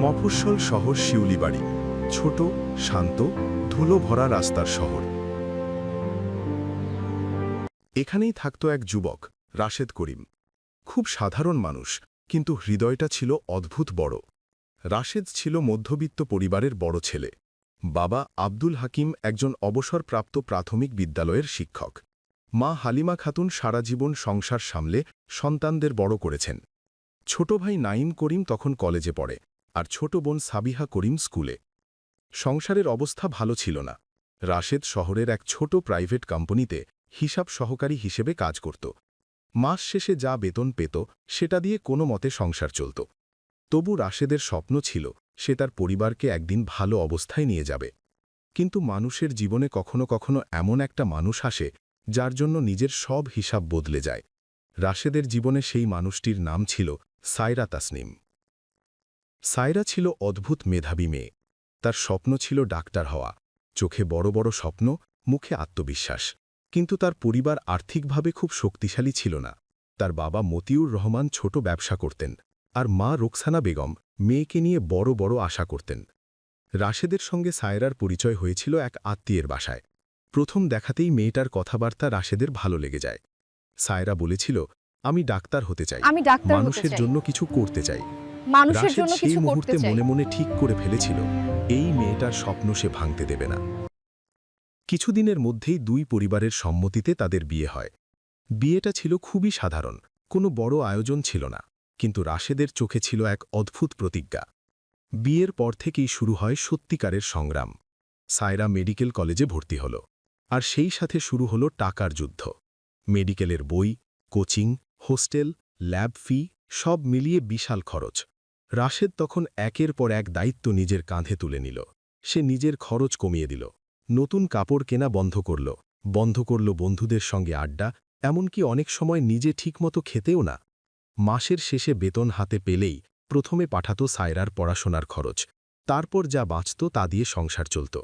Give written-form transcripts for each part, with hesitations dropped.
মফস্বল শহর শিউলিবাড়ি, ছোট, শান্ত, ধুলো ভরা রাস্তার শহর। এখানেই থাকত এক যুবক, রাশেদ করিম। খুব সাধারণ মানুষ, কিন্তু হৃদয়টা ছিল অদ্ভুত বড়। রাশেদ ছিল মধ্যবিত্ত পরিবারের বড় ছেলে। বাবা আব্দুল হাকিম একজন অবসরপ্রাপ্ত প্রাথমিক বিদ্যালয়ের শিক্ষক। মা হালিমা খাতুন সারা জীবন সংসার সামলে সন্তানদের বড় করেছেন। ছোট ভাই নাইম করিম তখন কলেজে পড়ে, আর ছোট বোন সাবিহা করিম স্কুলে। সংসারের অবস্থা ভালো ছিল না। রাশেদ শহরের এক ছোট প্রাইভেট কোম্পানিতে হিসাব সহকারী হিসেবে কাজ করত। মাস শেষে যা বেতন পেত সেটা দিয়ে কোনো মতে সংসার চলত। তবু রাশেদের স্বপ্ন ছিল সে তার পরিবারকে একদিন ভালো অবস্থায় নিয়ে যাবে। কিন্তু মানুষের জীবনে কখনো কখনো এমন একটা মানুষ আসে যার জন্য নিজের সব হিসাব বদলে যায়। রাশেদের জীবনে সেই মানুষটির নাম ছিল সায়রা তাসনিম। সায়রা ছিল অদ্ভুত মেধাবী মেয়ে। তার স্বপ্ন ছিল ডাক্তার হওয়া, চোখে বড় বড় স্বপ্ন, মুখে আত্মবিশ্বাস। কিন্তু তার পরিবার আর্থিকভাবে খুব শক্তিশালী ছিল না। তার বাবা মতিউর রহমান ছোট ব্যবসা করতেন, আর মা রোকসানা বেগম মেয়েকে নিয়ে বড় বড় আশা করতেন। রাশেদের সঙ্গে সায়রার পরিচয় হয়েছিল এক আত্মীয়ের বাসায়। প্রথম দেখাতেই মেয়েটার কথাবার্তা রাশেদের ভালো লেগে যায়। সায়রা বলেছিল, আমি ডাক্তার হতে চাই, আমি ডাক্তার হতে মানুষের চাই, জন্য কিছু করতে চাই। মানুষের রাশেদ জন্য সেই কিছু করতে মুহূর্তে চাই। মনে মনে ঠিক করে ফেলেছিল, এই মেয়েটার স্বপ্ন সে ভাঙতে দেবে না। কিছুদিনের মধ্যেই দুই পরিবারের সম্মতিতে তাদের বিয়ে হয়। বিয়েটা ছিল খুবই সাধারণ, কোনো বড় আয়োজন ছিল না, কিন্তু রাশেদের চোখে ছিল এক অদ্ভুত প্রতিজ্ঞা। বিয়ের পর থেকেই শুরু হয় সত্যিকারের সংগ্রাম। সায়রা মেডিকেল কলেজে ভর্তি হল, আর সেই সাথে শুরু হল টাকার যুদ্ধ। মেডিকেলের বই, কোচিং, হোস্টেল, ল্যাব ফি সব মিলিয়ে বিশাল খরচ। রাশেদ তখন একের পর এক দায়িত্ব নিজের কাঁধে তুলে নিল। সে নিজের খরচ কমিয়ে দিল, নতুন কাপড় কেনা বন্ধ করল বন্ধুদের সঙ্গে আড্ডা, এমনকি অনেক সময় নিজে ঠিকমতো খেতেও না। মাসের শেষে বেতন হাতে পেলেই প্রথমে পাঠাত সায়রার পড়াশোনার খরচ, তারপর যা বাঁচত তা দিয়ে সংসার চলত।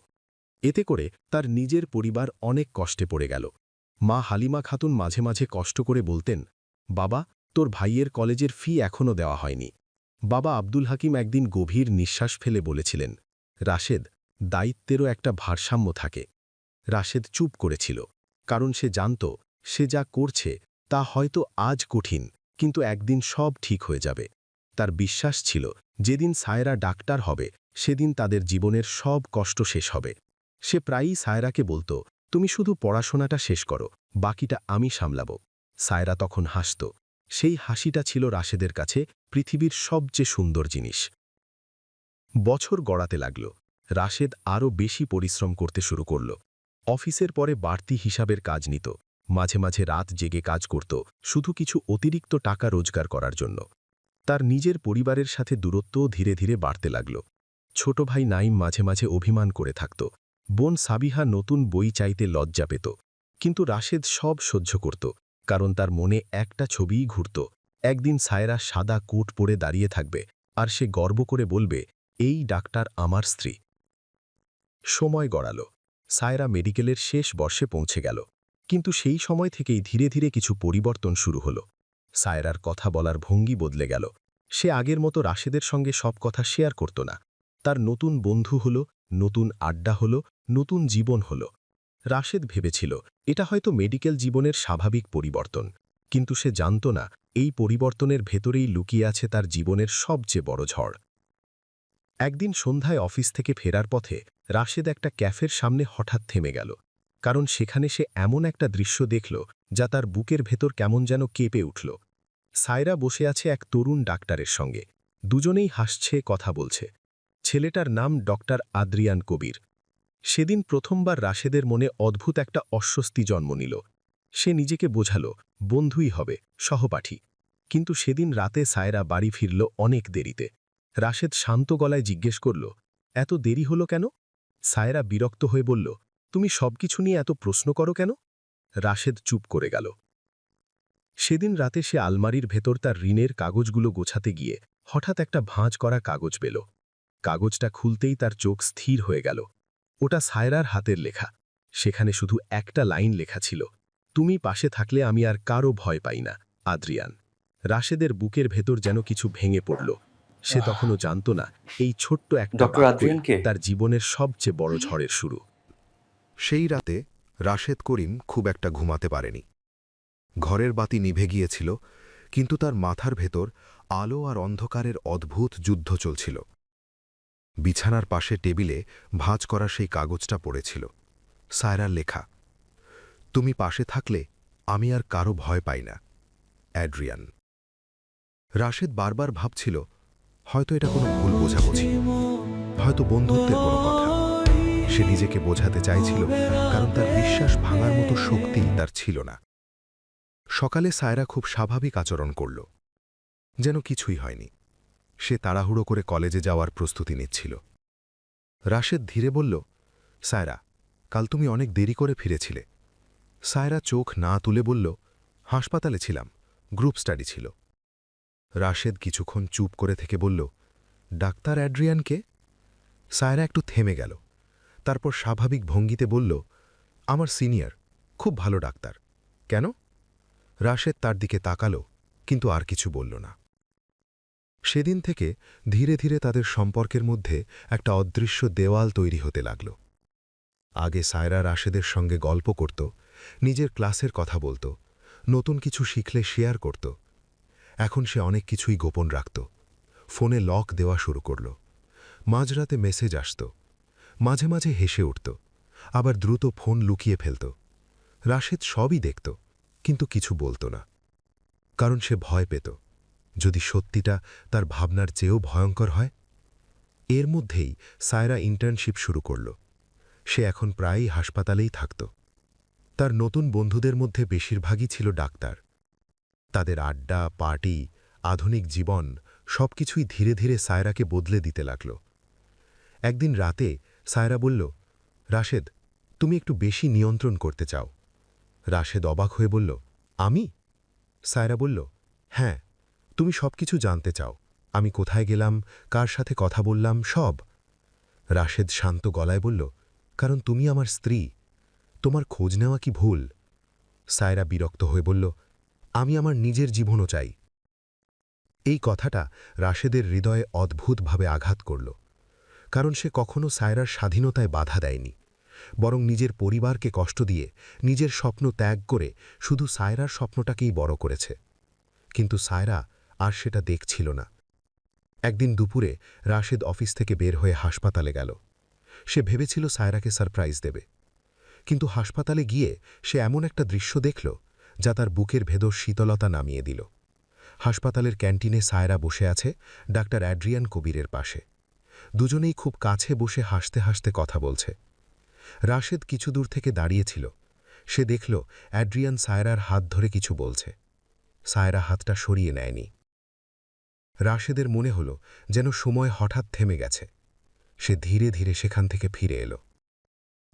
এতে করে তার নিজের পরিবার অনেক কষ্টে পড়ে গেল। মা হালিমা খাতুন মাঝে মাঝে কষ্ট করে বলতেন, বাবা, তোর ভাইয়ের কলেজের ফি এখনও দেওয়া হয়নি। বাবা আব্দুল হাকিম একদিন গভীর নিঃশ্বাস ফেলে বলেছিলেন, রাশেদ, দায়িত্বেরও একটা ভারসাম্য থাকে। রাশেদ চুপ করেছিল, কারণ সে জানত সে যা করছে তা হয়তো আজ কঠিন, কিন্তু একদিন সব ঠিক হয়ে যাবে। তার বিশ্বাস ছিল যেদিন সায়রা ডাক্তার হবে সেদিন তাদের জীবনের সব কষ্ট শেষ হবে। সে প্রায়ই সায়রাকে বলত, তুমি শুধু পড়াশোনাটা শেষ করো, বাকিটা আমি সামলাব। সায়রা তখন হাসত। সেই হাসিটা ছিল রাশেদের কাছে পৃথিবীর সবচেয়ে সুন্দর জিনিস। বছর গড়াতে লাগল। রাশেদ আরও বেশি পরিশ্রম করতে শুরু করল। অফিসের পরে বাড়তি হিসাবের কাজ নিত, মাঝে মাঝে রাত জেগে কাজ করত, শুধু কিছু অতিরিক্ত টাকা রোজগার করার জন্য। তার নিজের পরিবারের সাথে দূরত্বও ধীরে ধীরে বাড়তে লাগল। ছোট ভাই নাইম মাঝে মাঝে অভিমান করে থাকত, বোন সাবিহা নতুন বই চাইতে লজ্জা পেত। কিন্তু রাশেদ সব সহ্য করত, কারণ তার মনে একটা ছবিই ঘুরত, একদিন সায়রা সাদা কোট পরে দাঁড়িয়ে থাকবে, আর সে গর্ব করে বলবে, এই ডাক্তার আমার স্ত্রী। সময় গড়াল। সায়রা মেডিকেলের শেষ বর্ষে পৌঁছে গেল, কিন্তু সেই সময় থেকেই ধীরে ধীরে কিছু পরিবর্তন শুরু হল। সায়রার কথা বলার ভঙ্গি বদলে গেল। সে আগের মতো রাশেদের সঙ্গে সব কথা শেয়ার করত না। তার নতুন বন্ধু হল, নতুন আড্ডা হল, নতুন জীবন হল। রাশেদ ভেবেছিল এটা হয়তো মেডিকেল জীবনের স্বাভাবিক পরিবর্তন, কিন্তু সে জানত না এই পরিবর্তনের ভেতরেই লুকিয়ে আছে তার জীবনের সবচেয়ে বড় ঝড়। একদিন সন্ধ্যায় অফিস থেকে ফেরার পথে রাশেদ একটা ক্যাফের সামনে হঠাৎ থেমে গেল, কারণ সেখানে সে এমন একটা দৃশ্য দেখল যা তার বুকের ভেতর কেমন যেন কেঁপে উঠল। সায়রা বসে আছে এক তরুণ ডাক্তারের সঙ্গে, দুজনেই হাসছে, কথা বলছে। ছেলেটার নাম ডক্টর আদ্রিয়ান কবির। সেদিন প্রথমবার রাশেদের মনে অদ্ভুত একটা অস্বস্তি জন্ম নিল। সে নিজেকে বোঝাল বন্ধুই হবে, সহপাঠী। কিন্তু সেদিন রাতে সায়রা বাড়ি ফিরল অনেক দেরিতে। রাশেদ শান্ত গলায় জিজ্ঞেস করল, এত দেরি হলো কেন? সায়রা বিরক্ত হয়ে বলল, তুমি সবকিছু নিয়ে এত প্রশ্ন করো কেন? রাশেদ চুপ করে গেল। সেদিন রাতে সে আলমারির ভেতর তার ঋণের কাগজগুলো গোছাতে গিয়ে হঠাৎ একটা ভাঁজ করা কাগজ পেল। কাগজটা খুলতেই তার চোখ স্থির হয়ে গেল। ওটা সায়রার হাতের লেখা। সেখানে শুধু একটা লাইন লেখা ছিল, তুমি পাশে থাকলে আমি আর কারো ভয় পাই না, আদ্রিয়ান। রাশেদের বুকের ভেতর যেন কিছু ভেঙে পড়ল। সে তখনও জানত না এই ছোট্ট একটা ডক্টর বাক্যই আদ্রিয়ানকে? তার জীবনের সবচেয়ে বড় ঝড়ের শুরু। সেই রাতে রাশেদ করিম খুব একটা ঘুমাতে পারেনি। ঘরের বাতি নিভে গিয়েছিল, কিন্তু তার মাথার ভেতর আলো আর অন্ধকারের অদ্ভুত যুদ্ধ চলছিল। বিছানার পাশে টেবিলে ভাঁজ করা সেই কাগজটা পড়েছিল, সায়রার লেখা, তুমি পাশে থাকলে আমি আর কারো ভয় পাই না, অ্যাড্রিয়ান। রাশেদ বারবার ভাবছিল, হয়তো এটা কোনো ভুল বোঝাবুঝি, হয়তো বন্ধুত্বের কোনো কথা। সে নিজেকে বোঝাতে চাইছিল, কারণ তার বিশ্বাস ভাঙার মতো শক্তি তার ছিল না। সকালে সায়রা খুব স্বাভাবিক আচরণ করল, যেন কিছুই হয়নি। সে তাড়াহুড়ো করে কলেজে যাওয়ার প্রস্তুতি নিচ্ছিল। রাশেদ ধীরে বলল, সায়রা, কাল তুমি অনেক দেরি করে ফিরেছিলে। সায়রা চোখ না তুলে বলল, হাসপাতালে ছিলাম, গ্রুপ স্টাডি ছিল। রাশেদ কিছুক্ষণ চুপ করে থেকে বলল, ডাক্তার অ্যাড্রিয়ানকে? সায়রা একটু থেমে গেল, তারপর স্বাভাবিক ভঙ্গিতে বলল, আমার সিনিয়র, খুব ভালো ডাক্তার। কেন? রাশেদ তার দিকে তাকালো, কিন্তু আর কিছু বলল না। সেদিন থেকে ধীরে ধীরে তাদের সম্পর্কের মধ্যে একটা অদৃশ্য দেওয়াল তৈরি হতে লাগল। আগে সায়রা রাশেদের সঙ্গে গল্প করত, নিজের ক্লাসের কথা বলত, নতুন কিছু শিখলে শেয়ার করত। এখন সে অনেক কিছুই গোপন রাখত। ফোনে লক দেওয়া শুরু করল, মাঝরাতে মেসেজ আসত, মাঝে মাঝে হেসে উঠত, আবার দ্রুত ফোন লুকিয়ে ফেলত। রাশেদ সবই দেখত, কিন্তু কিছু বলত না, কারণ সে ভয় পেত, যদি সত্যিটা তার ভাবনার চেয়েও ভয়ঙ্কর হয়। এর মধ্যেই সায়রা ইন্টার্নশিপ শুরু করল। সে এখন প্রায়ই হাসপাতালেই থাকত। তার নতুন বন্ধুদের মধ্যে বেশিরভাগই ছিল ডাক্তার। তাদের আড্ডা, পার্টি, আধুনিক জীবন সবকিছুই ধীরে ধীরে সায়রাকে বদলে দিতে লাগল। একদিন রাতে সায়রা বলল, রাশেদ, তুমি একটু বেশি নিয়ন্ত্রণ করতে চাও। রাশেদ অবাক হয়ে বলল, আমি? সায়রা বলল, হ্যাঁ, তুমি সবকিছু জানতে চাও, আমি কোথায় গেলাম, কার সাথে কথা বললাম, সব। রাশেদ শান্ত গলায় বলল, কারণ তুমি আমার স্ত্রী, তোমার খোঁজ নেওয়া কি ভুল? সায়রা বিরক্ত হয়ে বলল, আমি আমার নিজের জীবনও চাই। এই কথাটা রাশেদের হৃদয়ে অদ্ভুতভাবে আঘাত করল, কারণ সে কখনো সায়রার স্বাধীনতায় বাধা দেয়নি, বরং নিজের পরিবারকে কষ্ট দিয়ে, নিজের স্বপ্ন ত্যাগ করে শুধু সায়রার স্বপ্নটাকেই বড় করেছে। কিন্তু সায়রা আর সেটা দেখছিল না। একদিন দুপুরে রাশেদ অফিস থেকে বের হয়ে হাসপাতালে গেল। সে ভেবেছিল সায়রাকে সারপ্রাইজ দেবে, কিন্তু হাসপাতালে গিয়ে সে এমন একটা দৃশ্য দেখল যা তার বুকের ভেতর শীতলতা নামিয়ে দিল। হাসপাতালের ক্যান্টিনে সায়রা বসে আছে ডাক্তার অ্যাড্রিয়ান কবিরের পাশে। দুজনেই খুব কাছে বসে হাসতে হাসতে কথা বলছে। রাশেদ কিছু দূর থেকে দাঁড়িয়েছিল। সে দেখল অ্যাড্রিয়ান সায়রার হাত ধরে কিছু বলছে। সায়রা হাতটা সরিয়ে নেয়নি। রাশেদের মনে হল যেন সময় হঠাৎ থেমে গেছে। সে ধীরে ধীরে সেখান থেকে ফিরে এলো।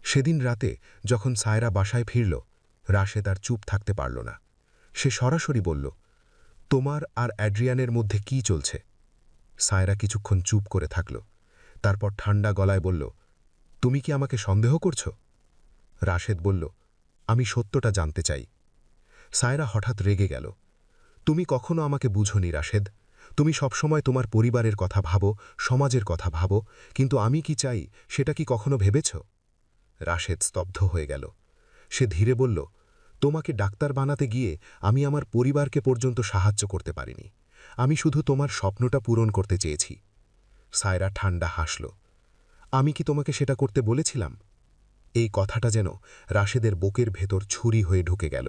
সেদিন রাতে যখন সায়রা বাসায় ফিরল, রাশেদ আর চুপ থাকতে পারল না। সে সরাসরি বলল, তোমার আর অ্যাড্রিয়ানের মধ্যে কি চলছে? সায়রা কিছুক্ষণ চুপ করে থাকল, তারপর ঠান্ডা গলায় বলল, তুমি কি আমাকে সন্দেহ করছ? রাশেদ বলল, আমি সত্যটা জানতে চাই। সায়রা হঠাৎ রেগে গেল, তুমি কখনো আমাকে বুঝোনি রাশেদ। তুমি সবসময় তোমার পরিবারের কথা ভাবো, সমাজের কথা ভাবো, কিন্তু আমি কি চাই সেটা কি কখনো ভেবেছ? রাশেদ স্তব্ধ হয়ে গেল। সে ধীরে বলল, তোমাকে ডাক্তার বানাতে গিয়ে আমি আমার পরিবারকে পর্যন্ত সাহায্য করতে পারিনি। আমি শুধু তোমার স্বপ্নটা পূরণ করতে চেয়েছি। সায়রা ঠান্ডা হাসল, আমি কি তোমাকে সেটা করতে বলেছিলাম? এই কথাটা যেন রাশেদের বুকের ভেতর ছুরি হয়ে ঢুকে গেল।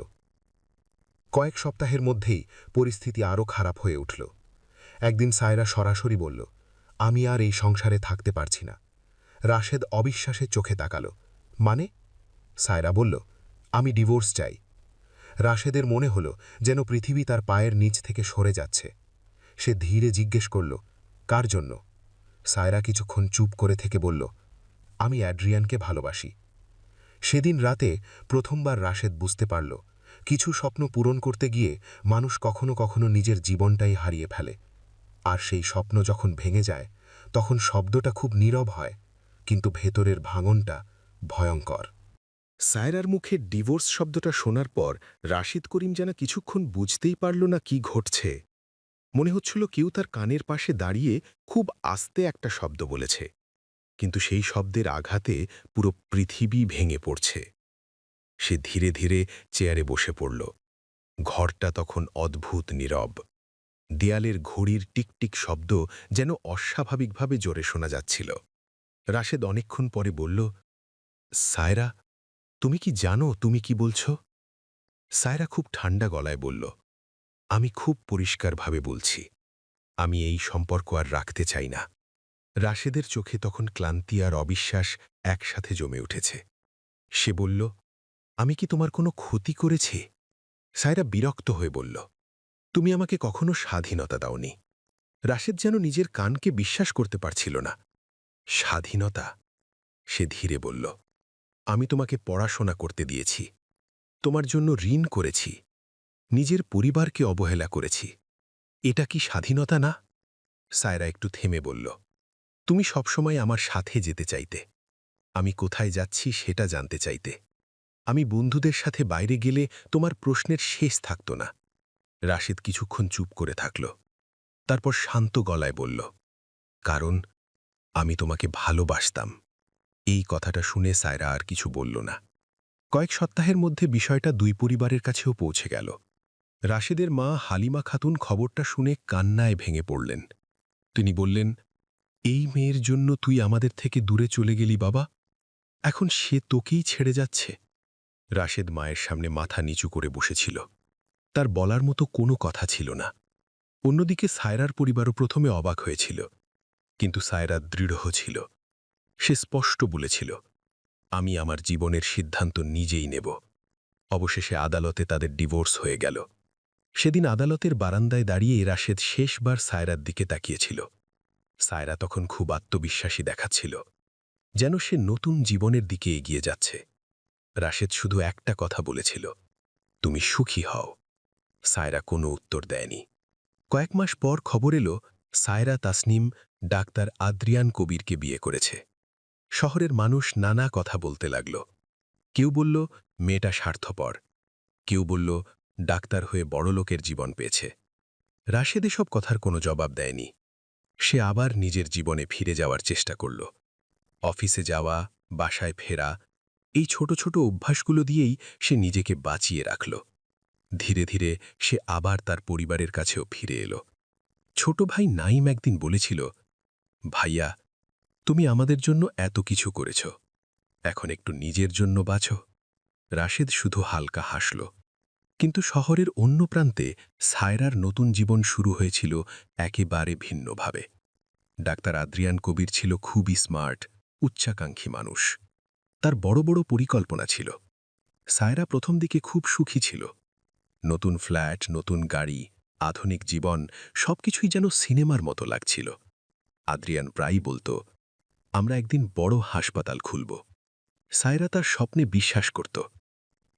কয়েক সপ্তাহের মধ্যেই পরিস্থিতি আরও খারাপ হয়ে উঠল। একদিন সায়রা সরাসরি বলল, আমি আর এই সংসারে থাকতে পারছি না। রাশেদ অবিশ্বাসের চোখে তাকাল, মানে? সায়রা বলল, আমি ডিভোর্স চাই। রাশেদের মনে হল যেন পৃথিবী তার পায়ের নিচ থেকে সরে যাচ্ছে। সে ধীরে জিজ্ঞেস করল, কার জন্য? সায়রা কিছুক্ষণ চুপ করে থেকে বলল, আমি অ্যাড্রিয়ানকে ভালোবাসি। সেদিন রাতে প্রথমবার রাশেদ বুঝতে পারল, কিছু স্বপ্ন পূরণ করতে গিয়ে মানুষ কখনো কখনো নিজের জীবনটাই হারিয়ে ফেলে। আর সেই স্বপ্ন যখন ভেঙে যায়, তখন শব্দটা খুব নীরব হয়, কিন্তু ভেতরের ভাঙনটা ভয়ঙ্কর। সায়রার মুখে ডিভোর্স শব্দটা শোনার পর রাশিদ করিম যেন কিছুক্ষণ বুঝতেই পারল না কি ঘটছে। মনে হচ্ছিল কেউ তার কানের পাশে দাঁড়িয়ে খুব আস্তে একটা শব্দ বলেছে, কিন্তু সেই শব্দের আঘাতে পুরো পৃথিবী ভেঙে পড়ছে। সে ধীরে ধীরে চেয়ারে বসে পড়ল। ঘরটা তখন অদ্ভুত নীরব। দেয়ালের ঘড়ির টিকটিক শব্দ যেন অস্বাভাবিকভাবে জোরে শোনা যাচ্ছিল। রাশেদ অনেকক্ষণ পরে বলল, সায়রা, তুমি কি জানো তুমি কি বলছ? সায়রা খুব ঠান্ডা গলায় বলল, আমি খুব পরিষ্কারভাবে বলছি, আমি এই সম্পর্ক আর রাখতে চাই না। রাশেদের চোখে তখন ক্লান্তি আর অবিশ্বাস একসাথে জমে উঠেছে। সে বলল, আমি কি তোমার কোনো ক্ষতি করেছি? সায়রা বিরক্ত হয়ে বলল, তুমি আমাকে কখনো স্বাধীনতা দাওনি। রাশেদ যেন নিজের কানকে বিশ্বাস করতে পারছিল না। স্বাধীনতা? সে ধীরে বলল, আমি তোমাকে পড়াশোনা করতে দিয়েছি, তোমার জন্য ঋণ করেছি, নিজের পরিবারকে অবহেলা করেছি। এটা কি স্বাধীনতা না? সায়রা একটু থেমে বলল, তুমি সবসময় আমার সাথে যেতে চাইতে, আমি কোথায় যাচ্ছি সেটা জানতে চাইতে। আমি বন্ধুদের সাথে বাইরে গেলে তোমার প্রশ্নের শেষ থাকত না। রাশেদ কিছুক্ষণ চুপ করে থাকল। তারপর শান্ত গলায় বলল, কারণ আমি তোমাকে ভালোবাসতাম। এই কথাটা শুনে সায়রা আর কিছু বলল না। কয়েক সপ্তাহের মধ্যে বিষয়টা দুই পরিবারের কাছেও পৌঁছে গেল। রাশেদের মা হালিমা খাতুন খবরটা শুনে কান্নায় ভেঙে পড়লেন। তিনি বললেন, এই মেয়ের জন্য তুই আমাদের থেকে দূরে চলে গেলি বাবা, এখন সে তোকেই ছেড়ে যাচ্ছে। রাশেদ মায়ের সামনে মাথা নিচু করে বসেছিল। তার বলার মতো কোনো কথা ছিল না। অন্যদিকে সায়রার পরিবারও প্রথমে অবাক হয়েছিল, কিন্তু সায়রা দৃঢ় ছিল। সে স্পষ্ট বলেছিল, আমি আমার জীবনের সিদ্ধান্ত নিজেই নেব। অবশেষে আদালতে তাদের ডিভোর্স হয়ে গেল। সেদিন আদালতের বারান্দায় দাঁড়িয়ে রাশেদ শেষবার সায়রার দিকে তাকিয়েছিল। সায়রা তখন খুব আত্মবিশ্বাসী দেখাচ্ছিল, যেন সে নতুন জীবনের দিকে এগিয়ে যাচ্ছে। রাশেদ শুধু একটা কথা বলেছিল, তুমি সুখী হও। সায়রা কোনো উত্তর দেয়নি। কয়েক মাস পর খবর এলো, সায়রা তাসনিম ডাক্তার আদ্রিয়ান কবিরকে বিয়ে করেছে। শহরের মানুষ নানা কথা বলতে লাগল। কেউ বলল, মেয়েটা স্বার্থপর। কেউ বলল, ডাক্তার হয়ে বড়লোকের জীবন পেয়েছে। রাশেদ এসব কথার কোনো জবাব দেয়নি। সে আবার নিজের জীবনে ফিরে যাওয়ার চেষ্টা করল। অফিসে যাওয়া, বাসায় ফেরা, এই ছোট ছোট অভ্যাসগুলো দিয়েই সে নিজেকে বাঁচিয়ে রাখল। ধীরে ধীরে সে আবার তার পরিবারের কাছেও ফিরে এলো। ছোট ভাই নাইম একদিন বলেছিল, ভাইয়া, তুমি আমাদের জন্য এত কিছু করেছ, এখন একটু নিজের জন্য বাঁচো। রাশেদ শুধু হালকা হাসল। কিন্তু শহরের অন্য প্রান্তে সায়রার নতুন জীবন শুরু হয়েছিল একেবারে ভিন্নভাবে। ডাক্তার আদ্রিয়ান কবির ছিল খুবই স্মার্ট, উচ্চাকাঙ্ক্ষী মানুষ। তার বড় বড় পরিকল্পনা ছিল। সায়রা প্রথম দিকে খুব সুখী ছিল। নতুন ফ্ল্যাট, নতুন গাড়ি, আধুনিক জীবন, সবকিছুই যেন সিনেমার মতো লাগছিল। আদ্রিয়ান প্রায়ই বলতো, আমরা একদিন বড় হাসপাতাল খুলব। সায়রা তার স্বপ্নে বিশ্বাস করত।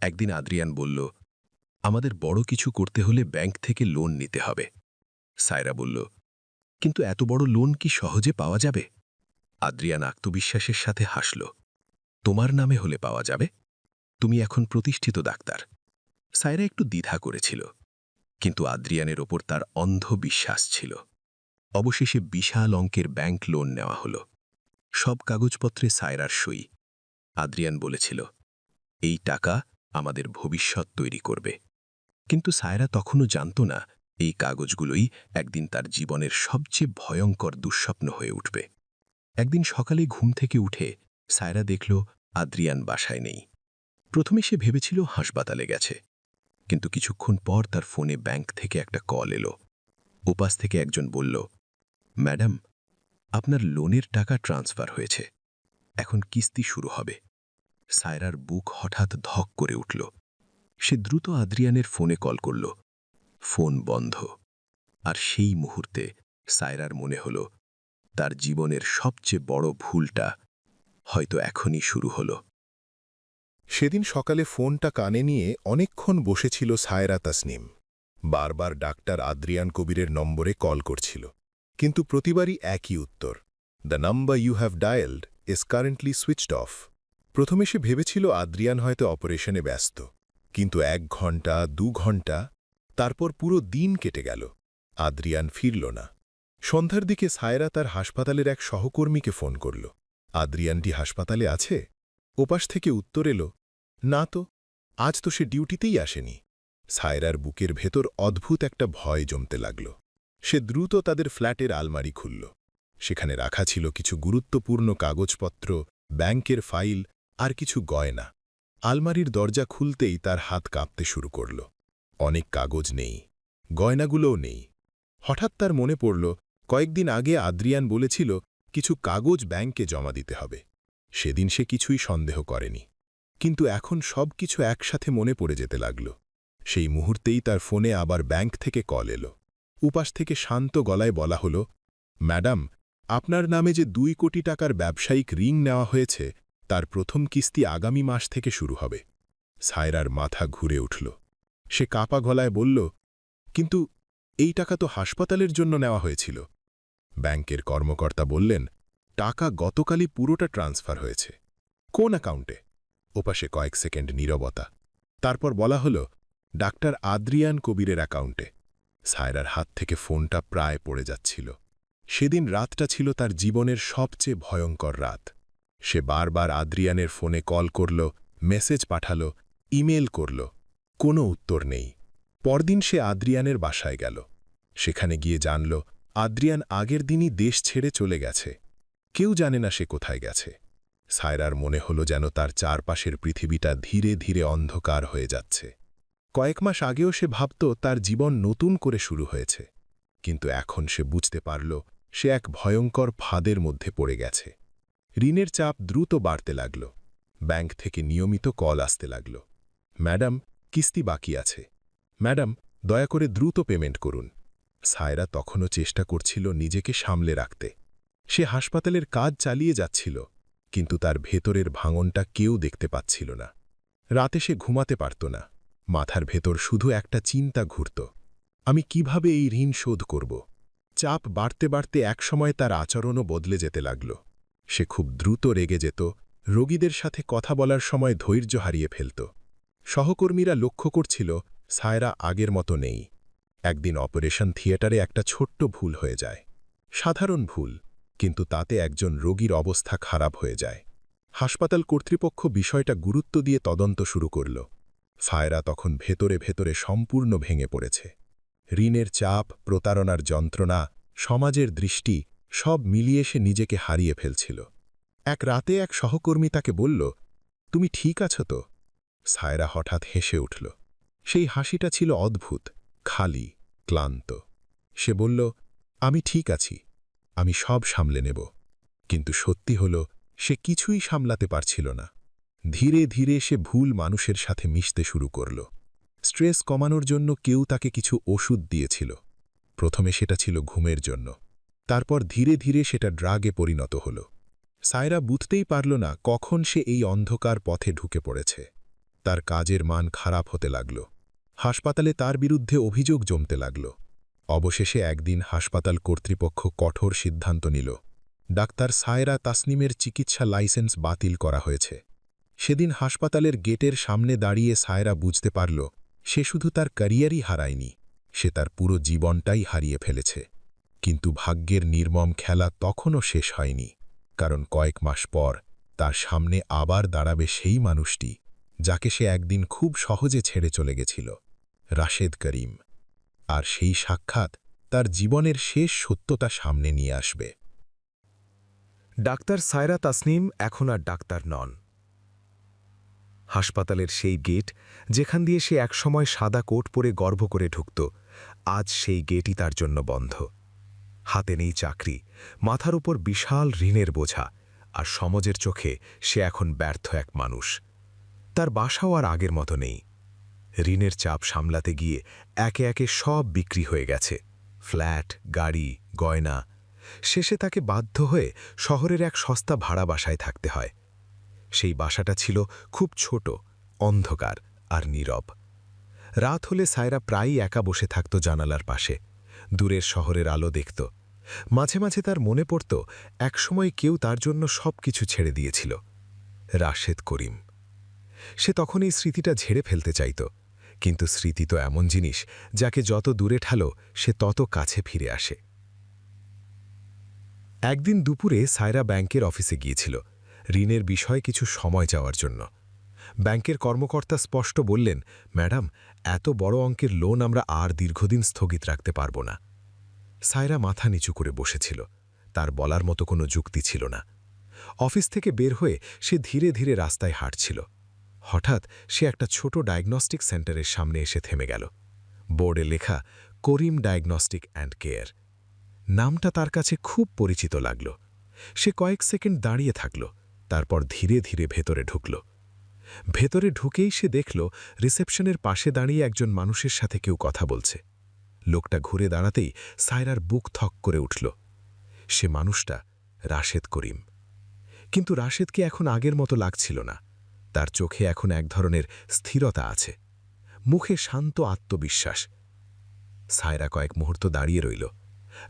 একদিন আদ্রিয়ান বলল, আমাদের বড় কিছু করতে হলে ব্যাংক থেকে লোন নিতে হবে। সায়রা বলল, কিন্তু এত বড় লোন কি সহজে পাওয়া যাবে? আদ্রিয়ান আত্মবিশ্বাসের সাথে হাসল, তোমার নামে হলে পাওয়া যাবে। তুমি এখন প্রতিষ্ঠিত ডাক্তার। সায়রা একটু দ্বিধা করেছিল, কিন্তু আদ্রিয়ানের ওপর তার অন্ধ বিশ্বাস ছিল। অবশেষে বিশাল অঙ্কের ব্যাংক লোন নেওয়া হল। সব কাগজপত্রে সায়রার সই। আদ্রিয়ান বলেছিল, এই টাকা আমাদের ভবিষ্যৎ তৈরি করবে। কিন্তু সায়রা তখনও জানত না, এই কাগজগুলোই একদিন তার জীবনের সবচেয়ে ভয়ঙ্কর দুঃস্বপ্ন হয়ে উঠবে। একদিন সকালে ঘুম থেকে উঠে সায়রা দেখল আদ্রিয়ান বাসায় নেই। প্রথমে সে ভেবেছিল হাসপাতালে গেছে, কিন্তু কিছুক্ষণ পর তার ফোনে ব্যাংক থেকে একটা কল এলো। ওপাশ থেকে একজন বলল, ম্যাডাম, আপনার লোনের টাকা ট্রান্সফার হয়েছে, এখন কিস্তি শুরু হবে। সায়রার বুক হঠাৎ ধক করে উঠল। সে দ্রুত আদ্রিয়ানের ফোনে কল করল। ফোন বন্ধ। আর সেই মুহূর্তে সায়রার মনে হল, তার জীবনের সবচেয়ে বড় ভুলটা হয়তো এখনই শুরু হলো। সেদিন সকালে ফোনটা কানে নিয়ে অনেকক্ষণ বসেছিল সায়রা তাসনিম। বারবার ডাক্তার আদ্রিয়ান কবিরের নম্বরে কল করছিল, কিন্তু প্রতিবারই একই উত্তর, the number you have dialled is currently switched off. প্রথমে সে ভেবেছিল আদ্রিয়ান হয়তো অপারেশনে ব্যস্ত, কিন্তু 1 ঘণ্টা, 2 ঘণ্টা, তারপর পুরো দিন কেটে গেল। আদ্রিয়ান ফিরল না। সন্ধ্যার দিকে সায়রা তার হাসপাতালের এক সহকর্মীকে ফোন করল। আদ্রিয়ানটি হাসপাতালে আছে? ওপাশ থেকে উত্তর এলো, না তো, আজ তো সে ডিউটিতেই আসেনি। সায়রার বুকের ভেতর অদ্ভুত একটা ভয় জমতে লাগল। সে দ্রুত তাদের ফ্ল্যাটের আলমারি খুলল। সেখানে রাখা ছিল কিছু গুরুত্বপূর্ণ কাগজপত্র, ব্যাংকের ফাইল আর কিছু গয়না। আলমারির দরজা খুলতেই তার হাত কাঁপতে শুরু করল। অনেক কাগজ নেই, গয়নাগুলোও নেই। হঠাৎ তার মনে পড়ল, কয়েকদিন আগে আদ্রিয়ান বলেছিল কিছু কাগজ ব্যাংকে জমা দিতে হবে। সেদিন সে কিছুই সন্দেহ করেনি, কিন্তু এখন সব কিছু একসাথে মনে পড়ে যেতে লাগল। সেই মুহূর্তেই তার ফোনে আবার ব্যাংক থেকে কল এলো। উপাস থেকে শান্ত গলায় বলা হল, ম্যাডাম, আপনার নামে যে 2 কোটি টাকার ব্যবসায়িক ঋণ নেওয়া হয়েছে তার প্রথম কিস্তি আগামী মাস থেকে শুরু হবে। সায়রার মাথা ঘুরে উঠল। সে কাঁপা গলায় বলল, কিন্তু এই টাকা তো হাসপাতালের জন্য নেওয়া হয়েছিল। ব্যাংকের কর্মকর্তা বললেন, টাকা গতকালই পুরোটা ট্রান্সফার হয়েছে। কোন অ্যাকাউন্টে? ওপাশে কয়েক সেকেন্ড নীরবতা। তারপর বলা হল, ডাক্তার আদ্রিয়ান কবিরের অ্যাকাউন্টে। সায়রার হাত থেকে ফোনটা প্রায় পড়ে যাচ্ছিল। সেদিন রাতটা ছিল তার জীবনের সবচেয়ে ভয়ঙ্কর রাত। সে বারবার আদ্রিয়ানের ফোনে কল করল, মেসেজ পাঠাল, ইমেল করল। কোনো উত্তর নেই। পরদিন সে আদ্রিয়ানের বাসায় গেল। সেখানে গিয়ে জানল, আদ্রিয়ান আগের দিনই দেশ ছেড়ে চলে গেছে। কেউ জানে না সে কোথায় গেছে। সায়রার মনে হল যেন তার চারপাশের পৃথিবীটা ধীরে ধীরে অন্ধকার হয়ে যাচ্ছে। কয়েক মাস আগেও সে ভাবত তার জীবন নতুন করে শুরু হয়েছে, কিন্তু এখন সে বুঝতে পারল সে এক ভয়ঙ্কর ফাঁদের মধ্যে পড়ে গেছে। ঋণের চাপ দ্রুত বাড়তে লাগল। ব্যাংক থেকে নিয়মিত কল আসতে লাগল, ম্যাডাম, কিস্তি বাকি আছে, ম্যাডাম, দয়া করে দ্রুত পেমেন্ট করুন। সায়রা তখনও চেষ্টা করছিল নিজেকে সামলে রাখতে। সে হাসপাতালের কাজ চালিয়ে যাচ্ছিল, কিন্তু তার ভেতরের ভাঙনটা কেউ দেখতে পাচ্ছিল না। রাতে সে ঘুমাতে পারত না। মাথার ভেতর শুধু একটা চিন্তা ঘুরত, আমি কিভাবে এই ঋণ শোধ করব। চাপ বাড়তে বাড়তে একসময় তার আচরণও বদলে যেতে লাগল। সে খুব দ্রুত রেগে যেত, রোগীদের সাথে কথা বলার সময় ধৈর্য হারিয়ে ফেলত। সহকর্মীরা লক্ষ্য করছিল সায়রা আগের মতো নেই। একদিন অপারেশন থিয়েটারে একটা ছোট্ট ভুল হয়ে যায়। সাধারণ ভুল, কিন্তু তাতে একজন রোগীর অবস্থা খারাপ হয়ে যায়। হাসপাতাল কর্তৃপক্ষ বিষয়টা গুরুত্ব দিয়ে তদন্ত শুরু করল। সায়রা তখন ভেতরে ভেতরে সম্পূর্ণ ভেঙে পড়েছে। ঋণের চাপ, প্রতারণার যন্ত্রণা, সমাজের দৃষ্টি সব মিলিয়ে সে নিজেকে হারিয়ে ফেলছিল। এক রাতে এক সহকর্মী তাকে বলল, তুমি ঠিক আছো তো? সায়রা হঠাৎ হেসে উঠল। সেই হাসিটা ছিল অদ্ভুত, খালি, ক্লান্ত। সে বলল, আমি ঠিক আছি, আমি সব সামলে নেব। কিন্তু সত্যি হল, সে কিছুই সামলাতে পারছিল না। ধীরে ধীরে সে ভুল মানুষের সাথে মিশতে শুরু করল। স্ট্রেস কমানোর জন্য কেউ তাকে কিছু ওষুধ দিয়েছিল। প্রথমে সেটা ছিল ঘুমের জন্য, তারপর ধীরে ধীরে সেটা ড্রাগে পরিণত হল। সায়রা বুঝতেই পারল না কখন সে এই অন্ধকার পথে ঢুকে পড়েছে। তার কাজের মান খারাপ হতে লাগল। হাসপাতালে তার বিরুদ্ধে অভিযোগ জমতে লাগল। অবশেষে একদিন হাসপাতাল কর্তৃপক্ষ কঠোর সিদ্ধান্ত নিল, ডাক্তার সায়রা তাসনিমের চিকিৎসা লাইসেন্স বাতিল করা হয়েছে। সেদিন হাসপাতালের গেটের সামনে দাঁড়িয়ে সায়রা বুঝতে পারল সে শুধু তার ক্যারিয়ারই হারায়নি, সে তার পুরো জীবনটাই হারিয়ে ফেলেছে। কিন্তু ভাগ্যের নির্মম খেলা তখনও শেষ হয়নি, কারণ কয়েক মাস পর তার সামনে আবার দাঁড়াবে সেই মানুষটি যাকে সে একদিন খুব সহজে ছেড়ে চলে গেছিল, রাশেদ করিম। আর সেই সাক্ষাৎ তার জীবনের শেষ সত্যতা সামনে নিয়ে আসবে। ডাক্তার সায়রা তাসনিম এখন আর ডাক্তার নন। হাসপাতালের সেই গেট, যেখান দিয়ে সে একসময় সাদা কোট পরে গর্ব করে ঢুকত, আজ সেই গেটই তার জন্য বন্ধ। হাতে নেই চাকরি, মাথার উপর বিশাল ঋণের বোঝা, আর সমাজের চোখে সে এখন ব্যর্থ এক মানুষ। তার বাসাও আর আগের মতো নেই। ঋণের চাপ সামলাতে গিয়ে একে একে সব বিক্রি হয়ে গেছে, ফ্ল্যাট, গাড়ি, গয়না। শেষে তাকে বাধ্য হয়ে শহরের এক সস্তা ভাড়া বাসায় থাকতে হয়। সেই বাসাটা ছিল খুব ছোট, অন্ধকার আর নীরব। রাত হলে সায়রা প্রায়ই একা বসে থাকত জানালার পাশে, দূরের শহরের আলো দেখত। মাঝে মাঝে তার মনে পড়ত একসময় কেউ তার জন্য সব কিছু ছেড়ে দিয়েছিল, রাশেদ করিম। সে তখন এই স্মৃতিটা ঝেড়ে ফেলতে চাইত, কিন্তু স্মৃতি তো এমন জিনিস যাকে যত দূরে ঠালো সে তত কাছে ফিরে আসে। একদিন দুপুরে সায়রা ব্যাংকের অফিসে গিয়েছিল ঋণের বিষয়ে কিছু সময় চাওয়ার জন্য। ব্যাংকের কর্মকর্তা স্পষ্ট বললেন, ম্যাডাম, এত বড় অঙ্কের লোন আমরা আর দীর্ঘদিন স্থগিত রাখতে পারব না। সায়রা মাথা নিচু করে বসেছিল, তার বলার মতো কোনো যুক্তি ছিল না। অফিস থেকে বের হয়ে সে ধীরে ধীরে রাস্তায় হাঁটছিল। হঠাৎ সে একটা ছোট ডায়াগনস্টিক সেন্টারের সামনে এসে থেমে গেল। বোর্ডে লেখা করিম ডায়াগনস্টিক অ্যান্ড কেয়ার। নামটা তার কাছে খুব পরিচিত লাগল। সে কয়েক সেকেন্ড দাঁড়িয়ে থাকল, তারপর ধীরে ধীরে ভেতরে ঢুকল। ভেতরে ঢুকেই সে দেখল রিসেপশনের পাশে দাঁড়িয়ে একজন মানুষের সাথে কেউ কথা বলছে। লোকটা ঘুরে দাঁড়াতেই সায়রার বুক থক করে উঠল। সে মানুষটা রাশেদ করিম। কিন্তু রাশেদকে এখন আগের মতো লাগছিল না। তার চোখে এখন এক ধরনের স্থিরতা আছে, মুখে শান্ত আত্মবিশ্বাস। সায়রা কয়েক মুহূর্ত দাঁড়িয়ে রইল।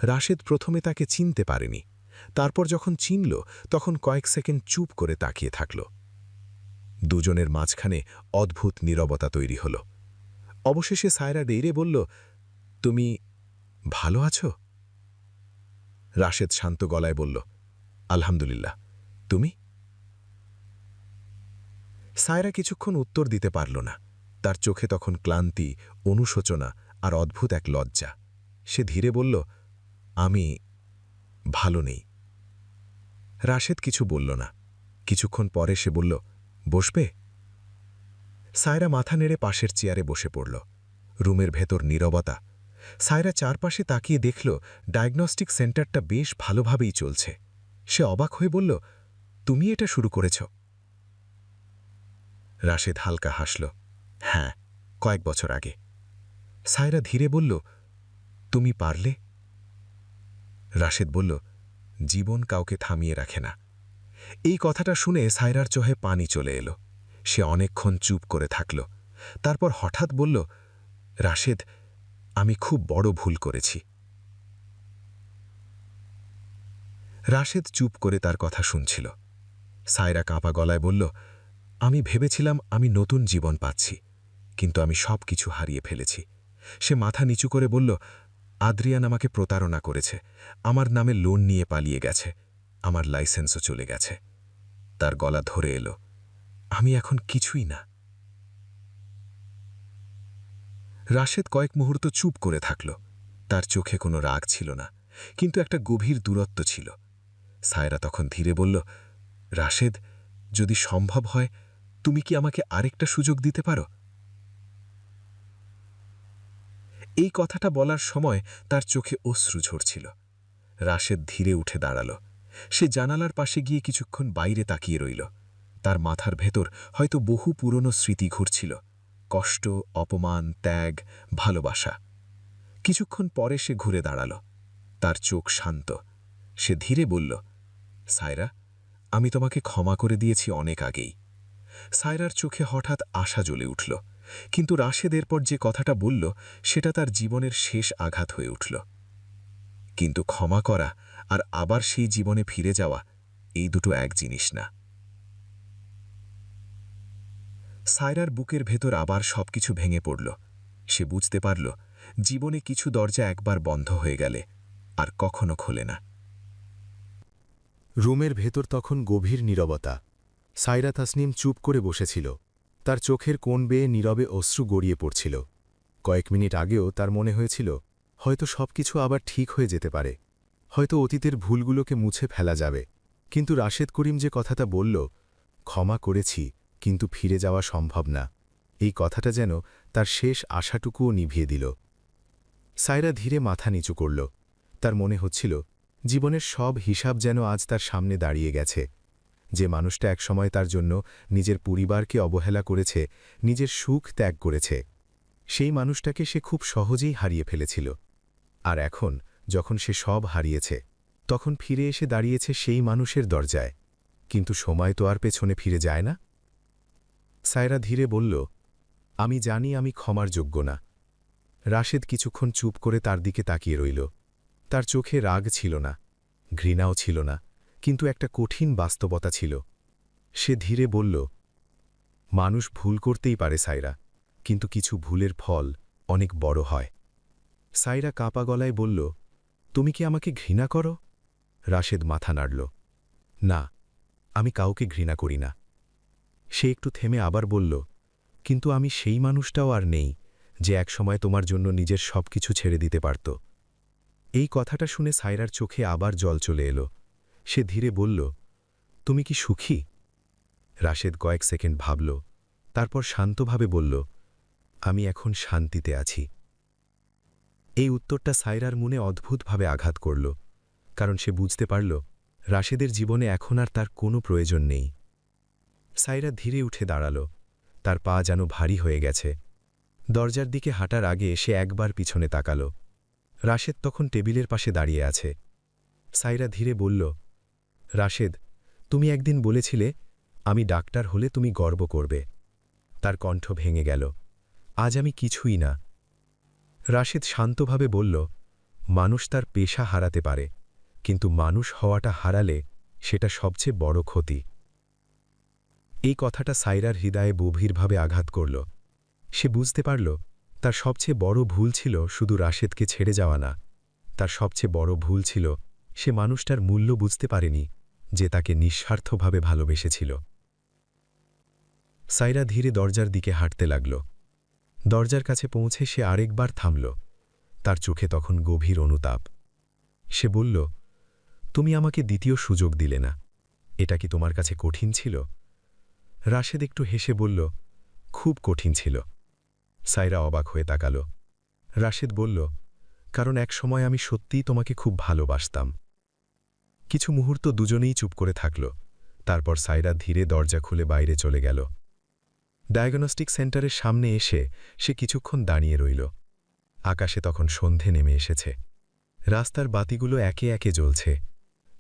রাশেদ প্রথমে তাকে চিনতে পারেনি, তারপর যখন চিনল তখন কয়েক সেকেন্ড চুপ করে তাকিয়ে থাকল। দুজনের মাঝখানে অদ্ভুত নীরবতা তৈরি হল। অবশেষে সায়রা ডেইরে বলল, তুমি ভালো আছো? রাশেদ শান্ত গলায় বলল, আলহামদুলিল্লাহ, তুমি? সায়রা কিছুক্ষণ উত্তর দিতে পারল না। তার চোখে তখন ক্লান্তি, অনুশোচনা আর অদ্ভুত এক লজ্জা। সে ধীরে বলল, আমি ভালো নেই। রাশেদ কিছু বলল না। কিছুক্ষণ পরে সে বলল, বসবে? সায়রা মাথা নেড়ে পাশের চেয়ারে বসে পড়ল। রুমের ভেতর নীরবতা। সায়রা চারপাশে তাকিয়ে দেখল ডায়াগনস্টিক সেন্টারটা বেশ ভালোভাবেই চলছে। সে অবাক হয়ে বলল, তুমি এটা শুরু করেছ? রাশেদ হালকা হাসল, হ্যাঁ, কয়েক বছর আগে। সায়রা ধীরে বলল, তুমি পারলে? রাশেদ বলল, জীবন কাউকে থামিয়ে রাখে না। এই কথাটা শুনে সায়রার চোখে পানি চলে এলো। সে অনেকক্ষণ চুপ করে থাকল, তারপর হঠাৎ বলল, রাশেদ, আমি খুব বড় ভুল করেছি। রাশেদ চুপ করে তার কথা শুনছিল। সায়রা কাঁপা গলায় বলল, আমি ভেবেছিলাম আমি নতুন জীবন পাচ্ছি, কিন্তু আমি সব কিছু হারিয়ে ফেলেছি। সে মাথা নিচু করে বলল, আদ্রিয়ান আমাকে প্রতারণা করেছে, আমার নামে লোন নিয়ে পালিয়ে গেছে, আমার লাইসেন্সও চলে গেছে। তার গলা ধরে এলো, আমি এখন কিছুই না। রাশেদ কয়েক মুহূর্ত চুপ করে থাকল। তার চোখে কোনো রাগ ছিল না, কিন্তু একটা গভীর দূরত্ব ছিল। সায়রা তখন ধীরে বলল, রাশেদ, যদি সম্ভব হয় তুমি কি আমাকে আরেকটা সুযোগ দিতে পারো? এই কথাটা বলার সময় তার চোখে অশ্রু ঝরছিল। রাশেদ ধীরে উঠে দাঁড়াল। সে জানালার পাশে গিয়ে কিছুক্ষণ বাইরে তাকিয়ে রইল। তার মাথার ভেতর হয়তো বহু পুরনো স্মৃতি ঘুরছিল, কষ্ট, অপমান, ত্যাগ, ভালোবাসা। কিছুক্ষণ পরে সে ঘুরে দাঁড়াল। তার চোখ শান্ত। সে ধীরে বলল, সায়রা, আমি তোমাকে ক্ষমা করে দিয়েছি অনেক আগেই। সায়রার চোখে হঠাৎ আশা জ্বলে উঠল, কিন্তু রাশেদ এরপর যে কথাটা বলল সেটা তার জীবনের শেষ আঘাত হয়ে উঠল। কিন্তু ক্ষমা করা আর আবার সেই জীবনে ফিরে যাওয়া, এই দুটো এক জিনিস না। সায়রার বুকের ভেতর আবার সবকিছু ভেঙে পড়ল। সে বুঝতে পারল, জীবনে কিছু দরজা একবার বন্ধ হয়ে গেলে আর কখনো খোলে না। রুমের ভেতর তখন গভীর নীরবতা। সায়রা তাসনিম চুপ করে বসেছিল। তার চোখের কোণ বেয়ে নীরবে অশ্রু গড়িয়ে পড়ছিল। কয়েক মিনিট আগেও তার মনে হয়েছিল হয়তো সবকিছু আবার ঠিক হয়ে যেতে পারে, হয়তো অতীতের ভুলগুলোকে মুছে ফেলা যাবে। কিন্তু রাশেদ করিম যে কথাটা বলল, ক্ষমা করেছি কিন্তু ফিরে যাওয়া সম্ভব না, এই কথাটা যেন তার শেষ আশাটুকুও নিভিয়ে দিল। সায়রা ধীরে মাথা নিচু করল। তার মনে হচ্ছিল জীবনের সব হিসাব যেন আজ তার সামনে দাঁড়িয়ে গেছে। যে মানুষটা একসময় তার জন্য নিজের পরিবারকে অবহেলা করেছে, নিজের সুখ ত্যাগ করেছে, সেই মানুষটাকে সে খুব সহজেই হারিয়ে ফেলেছিল। আর এখন যখন সে সব হারিয়েছে, তখন ফিরে এসে দাঁড়িয়েছে সেই মানুষের দরজায়। কিন্তু সময় তো আর পেছনে ফিরে যায় না। সায়রা ধীরে বলল, আমি জানি আমি ক্ষমার যোগ্য না। রাশেদ কিছুক্ষণ চুপ করে তার দিকে তাকিয়ে রইল। তার চোখে রাগ ছিল না, ঘৃণাও ছিল না, কিন্তু একটা কঠিন বাস্তবতা ছিল। সে ধীরে বলল, মানুষ ভুল করতেই পারে সায়রা, কিন্তু কিছু ভুলের ফল অনেক বড় হয়। সাইরা কাঁপা গলায় বলল, তুমি কি আমাকে ঘৃণা করো? রাশেদ মাথা নাড়ল। না, আমি কাউকে ঘৃণা করি না। সে একটু থেমে আবার বলল, কিন্তু আমি সেই মানুষটাও আর নেই যে একসময় তোমার জন্য নিজের সব কিছু ছেড়ে দিতে পারত। এই কথাটা শুনে সাইরার চোখে আবার জল চলে এলো। সে ধীরে বলল, তুমি কি সুখী? রাশেদ কয়েক সেকেন্ড ভাবল, তারপর শান্তভাবে বলল, আমি এখন শান্তিতে আছি। এই উত্তরটা সাইরার মনে অদ্ভুতভাবে আঘাত করল, কারণ সে বুঝতে পারল রাশেদের জীবনে এখন আর তার কোনো প্রয়োজন নেই। সাইরা ধীরে উঠে দাঁড়াল, তার পা যেন ভারী হয়ে গেছে। দরজার দিকে হাঁটার আগে সে একবার পিছনে তাকাল। রাশেদ তখন টেবিলের পাশে দাঁড়িয়ে আছে। সাইরা ধীরে বলল, রাশেদ, তুমি একদিন বলেছিলে আমি ডাক্তার হলে তুমি গর্ব করবে। তার কণ্ঠ ভেঙে গেল। আজ আমি কিছুই না। রাশেদ শান্তভাবে বলল, মানুষ তার পেশা হারাতে পারে, কিন্তু মানুষ হওয়াটা হারালে সেটা সবচেয়ে বড় ক্ষতি। এই কথাটা সাইরার হৃদয়ে গভীরভাবে আঘাত করল। সে বুঝতে পারল তার সবচেয়ে বড় ভুল ছিল শুধু রাশেদকে ছেড়ে যাওয়া না, তার সবচেয়ে বড় ভুল ছিল সে মানুষটার মূল্য বুঝতে পারেনি যে তাকে নিঃস্বার্থভাবে ভালোবেসেছিল। সাইরা ধীরে দরজার দিকে হাঁটতে লাগল। দরজার কাছে পৌঁছে সে আরেকবার থামল। তার চোখে তখন গভীর অনুতাপ। সে বলল, তুমি আমাকে দ্বিতীয় সুযোগ দিলে না। এটা কি তোমার কাছে কঠিন ছিল? রাশেদ একটু হেসে বলল, খুব কঠিন ছিল। সাইরা অবাক হয়ে তাকাল। রাশেদ বলল, কারণ এক সময় আমি সত্যিই তোমাকে খুব ভালোবাসতাম। কিছু মুহূর্ত দুজনেই চুপ করে থাকল। তারপর সাইরা ধীরে দরজা খুলে বাইরে চলে গেল। ডায়াগনস্টিক সেন্টারের সামনে এসে সে কিছুক্ষণ দাঁড়িয়ে রইল। আকাশে তখন সন্ধে নেমে এসেছে। রাস্তার বাতিগুলো একে একে জ্বলছে।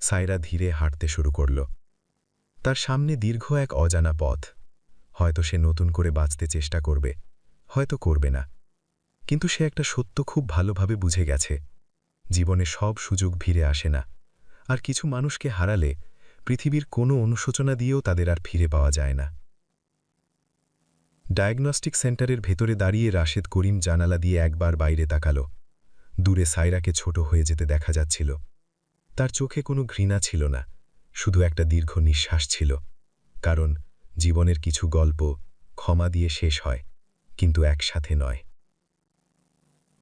সাইরা ধীরে হাঁটতে শুরু করল। তার সামনে দীর্ঘ এক অজানা পথ। হয়তো সে নতুন করে বাঁচতে চেষ্টা করবে, হয়তো করবে না। কিন্তু সে একটা সত্য খুব ভালোভাবে বুঝে গেছে, জীবনে সব সুযোগ ফিরে আসে না, আর কিছু মানুষকে হারালে পৃথিবীর কোনো অনুশোচনা দিয়েও তাদের আর ফিরে পাওয়া যায় না। ডায়াগনস্টিক সেন্টারের ভেতরে দাঁড়িয়ে রাশেদ করিম জানালা দিয়ে একবার বাইরে তাকাল। দূরে সাইরাকে ছোট হয়ে যেতে দেখা যাচ্ছিল। তার চোখে কোনো ঘৃণা ছিল না, শুধু একটা দীর্ঘ নিঃশ্বাস ছিল। কারণ জীবনের কিছু গল্প ক্ষমা দিয়ে শেষ হয়, কিন্তু একসাথে নয়।